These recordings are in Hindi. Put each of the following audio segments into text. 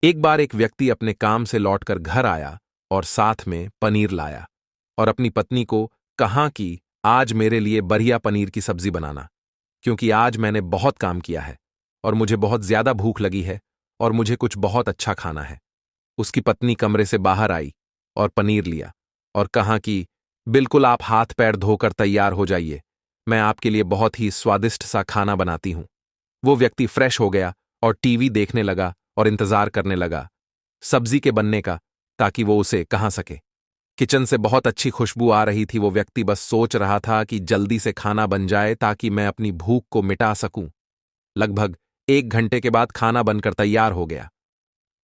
एक बार एक व्यक्ति अपने काम से लौटकर घर आया और साथ में पनीर लाया और अपनी पत्नी को कहा कि आज मेरे लिए बढ़िया पनीर की सब्जी बनाना, क्योंकि आज मैंने बहुत काम किया है और मुझे बहुत ज्यादा भूख लगी है और मुझे कुछ बहुत अच्छा खाना है। उसकी पत्नी कमरे से बाहर आई और पनीर लिया और कहा कि बिल्कुल आप हाथ पैर धोकर तैयार हो जाइए, मैं आपके लिए बहुत ही स्वादिष्ट सा खाना बनाती हूं। वो व्यक्ति फ्रेश हो गया और टीवी देखने लगा और इंतजार करने लगा सब्जी के बनने का, ताकि वो उसे कहा सके। किचन से बहुत अच्छी खुशबू आ रही थी। वो व्यक्ति बस सोच रहा था कि जल्दी से खाना बन जाए ताकि मैं अपनी भूख को मिटा सकूं। लगभग 1 घंटे के बाद खाना बनकर तैयार हो गया।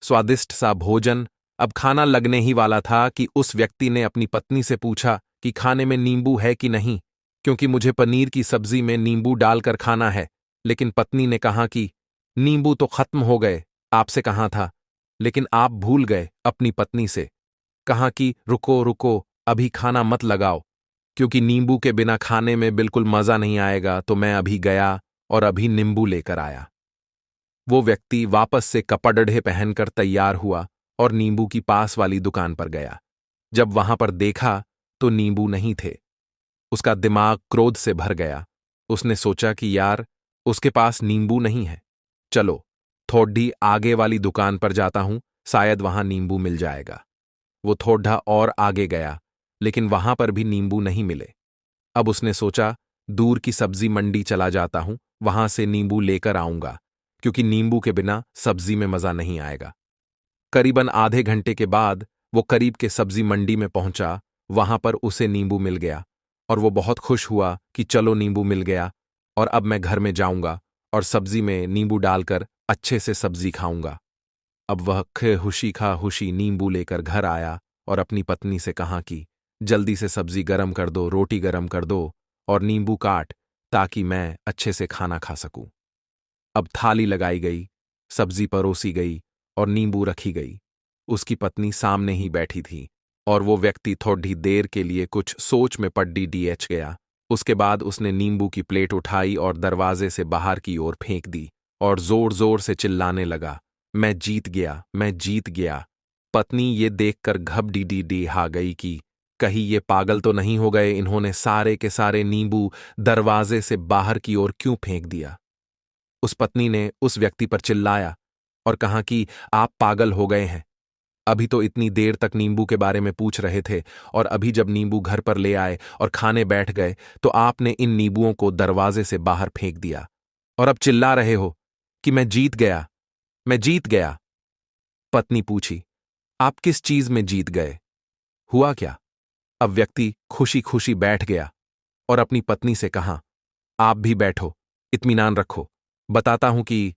स्वादिष्ट सा भोजन अब खाना लगने ही वाला था कि उस व्यक्ति ने अपनी पत्नी से पूछा कि खाने में नींबू है कि नहीं, क्योंकि मुझे पनीर की सब्जी में नींबू डालकर खाना है। लेकिन पत्नी ने कहा कि नींबू तो खत्म हो गए, आपसे कहा था। लेकिन आप भूल गए। अपनी पत्नी से कहा कि रुको रुको, अभी खाना मत लगाओ, क्योंकि नींबू के बिना खाने में बिल्कुल मजा नहीं आएगा। तो मैं अभी गया और अभी नींबू लेकर आया। वो व्यक्ति वापस से कपड़े पहनकर तैयार हुआ और नींबू की पास वाली दुकान पर गया। जब वहां पर देखा तो नींबू नहीं थे। उसका दिमाग क्रोध से भर गया। उसने सोचा कि यार, उसके पास नींबू नहीं है। चलो, थोड़ी आगे वाली दुकान पर जाता हूं, शायद वहां नींबू मिल जाएगा। वो थोड़ा और आगे गया, लेकिन वहां पर भी नींबू नहीं मिले। अब उसने सोचा, दूर की सब्जी मंडी चला जाता हूं, वहां से नींबू लेकर आऊंगा, क्योंकि नींबू के बिना सब्जी में मजा नहीं आएगा। करीबन आधे घंटे के बाद वो करीब के सब्जी मंडी में पहुंचा। वहां पर उसे नींबू मिल गया और वो बहुत खुश हुआ कि चलो, नींबू मिल गया और अब मैं घर में जाऊंगा और सब्जी में नींबू डालकर अच्छे से सब्जी खाऊंगा। अब वह खुशी नींबू लेकर घर आया और अपनी पत्नी से कहा कि जल्दी से सब्जी गरम कर दो, रोटी गरम कर दो और नींबू काट, ताकि मैं अच्छे से खाना खा सकूं। अब थाली लगाई गई, सब्जी परोसी गई और नींबू रखी गई। उसकी पत्नी सामने ही बैठी थी और वो व्यक्ति थोड़ी देर के लिए कुछ सोच में पड्डी डीएच गया। उसके बाद उसने नींबू की प्लेट उठाई और दरवाजे से बाहर की ओर फेंक दी और जोर जोर से चिल्लाने लगा, मैं जीत गया, मैं जीत गया। पत्नी ये देखकर घबडी हा गई कि कहीं ये पागल तो नहीं हो गए, इन्होंने सारे के सारे नींबू दरवाजे से बाहर की ओर क्यों फेंक दिया। उस पत्नी ने उस व्यक्ति पर चिल्लाया और कहा कि आप पागल हो गए हैं। अभी तो इतनी देर तक नींबू के बारे में पूछ रहे थे और अभी जब नींबू घर पर ले आए और खाने बैठ गए तो आपने इन नींबुओं को दरवाजे से बाहर फेंक दिया और अब चिल्ला रहे हो कि मैं जीत गया, मैं जीत गया। पत्नी पूछी, आप किस चीज में जीत गए? हुआ क्या? अब व्यक्ति खुशी खुशी बैठ गया और अपनी पत्नी से कहा, आप भी बैठो, इत्मीनान रखो, बताता हूं कि